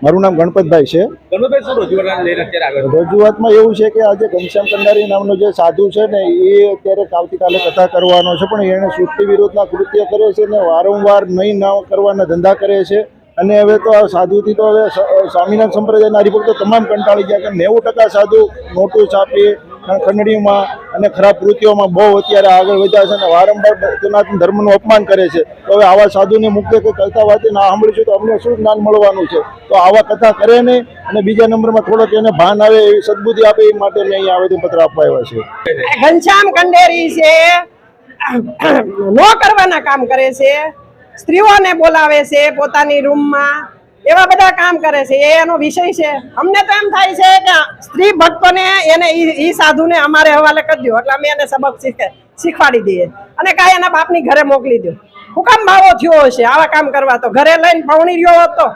મારું નામ ગણપતભાઈ છે. ગણપતભાઈ, શું રજૂઆત લઈને અત્યારે આગળ? રજૂઆતમાં એવું છે કે આજે ઘનશ્યામ કંડારી નામનો જે સાધુ છે ને એ અત્યારે આવતીકાલે કથા કરવાનો છે, પણ એણે સૃષ્ટિ વિરોધના કૃત્ય કરે છે ને વારંવાર નહીં ના કરવાના ધંધા કરે છે. અને હવે તો આ સાધુથી તો હવે સ્વામિનારાયણ સંપ્રદાયના હરિભક્તો તમામ કંટાળી ગયા કે 90% સાધુ નોટું છાપી ખંડણીમાં અને ખરાબ કૃત્યોમાં બહુ અત્યારે આગળ વધ્યા છે અને વારંવાર સનાતન ધર્મનું અપમાન કરે છે. તો હવે આવા સાધુને મુખ્ય કથા વાંચીને ના સાંભળીશું તો અમને શું જ્ઞાન મળવાનું છે? તો આવા કથા કરે નહીં. અને બીજા નંબરમાં થોડોક એને ભાન આવે એવી સદબુદ્ધિ આપે એ માટે મેં અહીંયા આવેદનપત્ર આપવા આવ્યા છે. ઘનશ્યામ કંડેરી છે નો કરવાના કામ કરે છે, સ્ત્રીઓને બોલાવે છે પોતાની રૂમમાં, એવા બધા કામ કરે છે. એનો વિષય છે. અમને તો એમ થાય છે કે સ્ત્રી ભક્તોને એને ઈ સાધુને અમારે હવાલે કરી દો એટલે અમે એને સબક શીખવાડી દઈએ અને કાંઈ એના બાપની ઘરે મોકલી દો. હુકામ બાવો થયો હશે આવા કામ કરવા? તો ઘરે લઈને પૌણી રહ્યો હોત તો